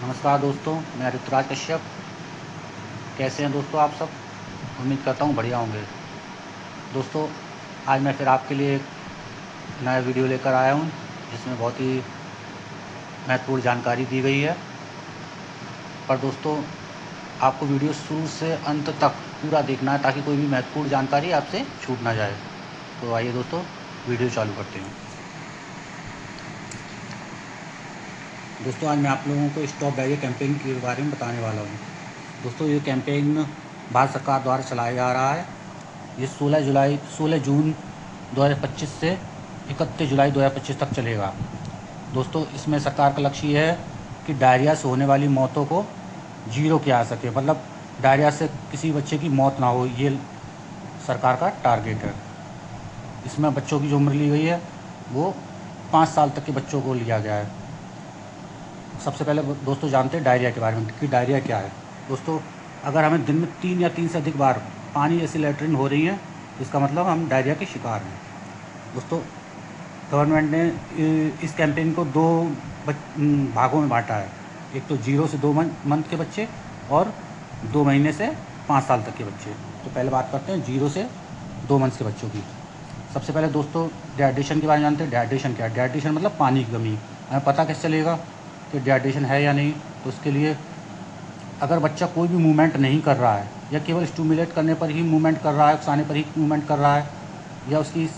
नमस्कार दोस्तों, मैं ऋतुराज कश्यप। कैसे हैं दोस्तों आप सब? उम्मीद करता हूँ बढ़िया होंगे। दोस्तों, आज मैं फिर आपके लिए एक नया वीडियो लेकर आया हूँ जिसमें बहुत ही महत्वपूर्ण जानकारी दी गई है। पर दोस्तों, आपको वीडियो शुरू से अंत तक पूरा देखना है ताकि कोई भी महत्वपूर्ण जानकारी आपसे छूट ना जाए। तो आइए दोस्तों, वीडियो चालू करते हैं। दोस्तों, आज मैं आप लोगों को स्टॉप डायरिया कैंपेन के बारे में बताने वाला हूँ। दोस्तों, ये कैंपेन भारत सरकार द्वारा चलाया जा रहा है। ये 16 जून 2025 से 31 जुलाई 2025 तक चलेगा। दोस्तों, इसमें सरकार का लक्ष्य ये है कि डायरिया से होने वाली मौतों को जीरो किया जा सके, मतलब डायरिया से किसी बच्चे की मौत ना हो, ये सरकार का टारगेट है। इसमें बच्चों की जो उम्र ली गई है वो 5 साल तक के बच्चों को लिया गया है। सबसे पहले दोस्तों जानते हैं डायरिया के बारे में कि डायरिया क्या है। दोस्तों, अगर हमें दिन में 3 या 3 से अधिक बार पानी जैसी लैट्रिन हो रही है तो इसका मतलब हम डायरिया के शिकार हैं। दोस्तों, गवर्नमेंट ने इस कैंपेन को 2 भागों में बांटा है। एक तो 0 से 2 मंथ के बच्चे और 2 महीने से 5 साल तक के बच्चे। तो पहले बात करते हैं 0 से 2 मंथ के बच्चों की। सबसे पहले दोस्तों डिहाइड्रेशन के बारे में जानते हैं। डिहाइड्रेशन क्या है? डिहाइड्रेशन मतलब पानी की कमी। हमें पता कैसे चलेगा कि डिहाइड्रेशन है या नहीं? तो उसके लिए अगर बच्चा कोई भी मूवमेंट नहीं कर रहा है या केवल स्टिमुलेट करने पर ही मूवमेंट कर रहा है, उकसाने पर ही मूवमेंट कर रहा है, या उसकी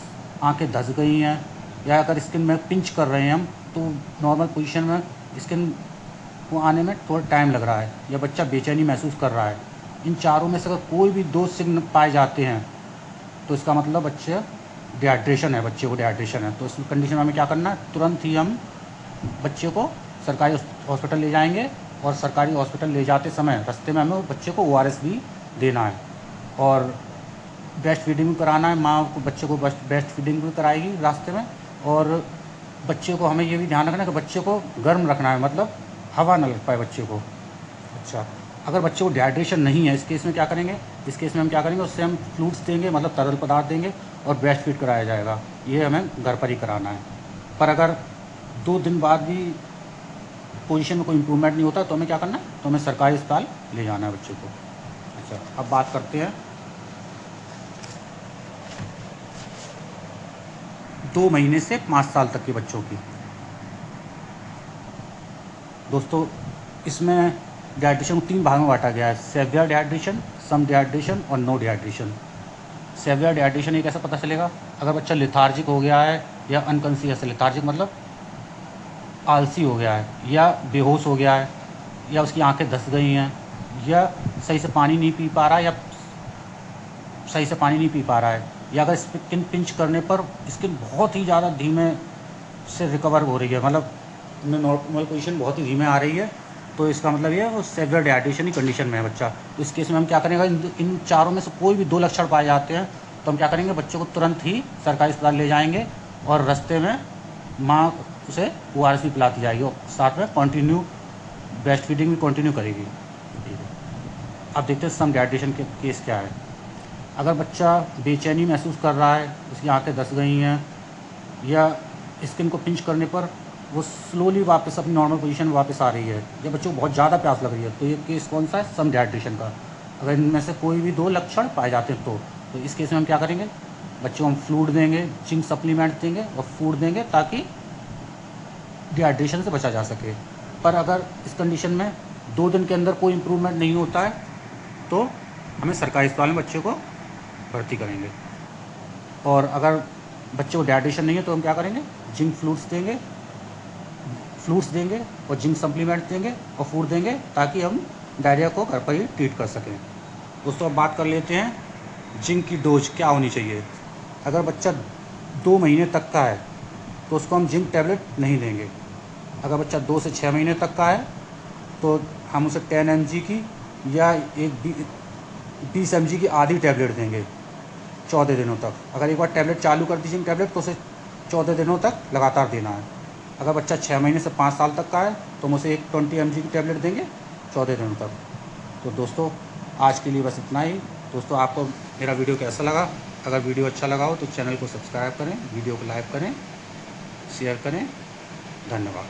आंखें धंस गई हैं, या अगर स्किन में पिंच कर रहे हैं हम, तो नॉर्मल पोजीशन में स्किन को आने में थोड़ा टाइम लग रहा है, या बच्चा बेचैनी महसूस कर रहा है, इन चारों में से अगर कोई भी 2 चिन्ह पाए जाते हैं तो इसका मतलब बच्चे डिहाइड्रेशन है, बच्चे को डिहाइड्रेशन है। तो इस कंडीशन में हमें क्या करना है? तुरंत ही हम बच्चे को सरकारी हॉस्पिटल ले जाएंगे, और सरकारी हॉस्पिटल ले जाते समय रास्ते में हमें बच्चे को ORS भी देना है, और ब्रेस्ट फीडिंग भी कराना है। माँ को बच्चे को ब्रेस्ट फीडिंग भी कराएगी रास्ते में। और बच्चे को हमें ये भी ध्यान रखना है कि बच्चे को गर्म रखना है, मतलब हवा ना लग पाए बच्चे को। अच्छा, अगर बच्चे को डिहाइड्रेशन नहीं है, इस केस में क्या करेंगे? इस केस में हम क्या करेंगे? उससे हम फ्लूइड्स देंगे, मतलब तरल पदार्थ देंगे, और ब्रेस्ट फीड कराया जाएगा। ये हमें घर पर ही कराना है। पर अगर 2 दिन बाद भी पोजीशन में कोई इम्प्रूवमेंट नहीं होता तो हमें क्या करना है? तो हमें सरकारी अस्पताल ले जाना है बच्चे को। अच्छा, अब बात करते हैं 2 महीने से 5 साल तक के बच्चों की। दोस्तों, इसमें डिहाइड्रेशन को 3 भागों में बांटा गया है: सेवियर डिहाइड्रेशन, सम डिहाइड्रेशन और नो डिहाइड्रेशन। सेवियर डिहाइड्रेशन ये कैसे पता चलेगा? अगर बच्चा लेथार्जिक हो गया है या अनकॉन्शियस है। लेथार्जिक मतलब आलसी हो गया है, या बेहोश हो गया है, या उसकी आंखें धंस गई हैं, या सही से पानी नहीं पी पा रहा है, या सही से पानी नहीं पी पा रहा है, या अगर स्किन पिंच करने पर स्किन बहुत ही ज़्यादा धीमे से रिकवर हो रही है, मतलब नॉर्मल पोजीशन बहुत ही धीमे आ रही है, तो इसका मतलब ये वो सेवियर डिहाइड्रेशन की कंडीशन में है बच्चा। तो इस केस में हम क्या करेंगे? इन चारों में से कोई भी 2 लक्षण पाए जाते हैं तो हम क्या करेंगे? बच्चे को तुरंत ही सरकारी अस्पताल ले जाएंगे, और रास्ते में माँ उसे ORS भी पिलाती जाएगी, और साथ में कंटिन्यू ब्रेस्ट फीडिंग भी कंटिन्यू करेगी। अब देखते हैं सम डिहाइड्रेशन के केस क्या है। अगर बच्चा बेचैनी महसूस कर रहा है, उसकी आंखें धंस गई हैं, या स्किन को पिंच करने पर वो स्लोली वापस अपनी नॉर्मल पोजीशन में वापस आ रही है, या बच्चे को बहुत ज़्यादा प्यास लग रही है, तो ये केस कौन सा है? सम डिहाइड्रेशन का। अगर इनमें से कोई भी 2 लक्षण पाए जाते हैं तो इस केस में हम क्या करेंगे? बच्चों को हम फ्लूइड देंगे, जिंक सप्लीमेंट देंगे और फूड देंगे ताकि डिहाइड्रेशन से बचा जा सके। पर अगर इस कंडीशन में 2 दिन के अंदर कोई इम्प्रूवमेंट नहीं होता है तो हमें सरकारी अस्पताल में बच्चे को भर्ती करेंगे। और अगर बच्चे को डिहाइड्रेशन नहीं है तो हम क्या करेंगे? जिंक फ्लूइड्स देंगे और जिंक सप्लीमेंट देंगे और फूड देंगे ताकि हम डायरिया को घर पर ही ट्रीट कर सकें। दोस्तों, अब बात कर लेते हैं जिंक की डोज क्या होनी चाहिए। अगर बच्चा 2 महीने तक का है तो उसको हम जिंक टैबलेट नहीं देंगे। अगर बच्चा 2 से 6 महीने तक का है तो हम उसे 10 mg की या एक 20 mg की आधी टैबलेट देंगे 14 दिनों तक। अगर एक बार टैबलेट चालू कर दी जिंक टैबलेट तो उसे 14 दिनों तक लगातार देना है। अगर बच्चा 6 महीने से 5 साल तक का है तो हम उसे एक 20 mg की टैबलेट देंगे 14 दिनों तक। तो दोस्तों, आज के लिए बस इतना ही। दोस्तों, आपको मेरा वीडियो कैसा लगा? अगर वीडियो अच्छा लगा हो तो चैनल को सब्सक्राइब करें, वीडियो को लाइक करें, शेयर करें। धन्यवाद।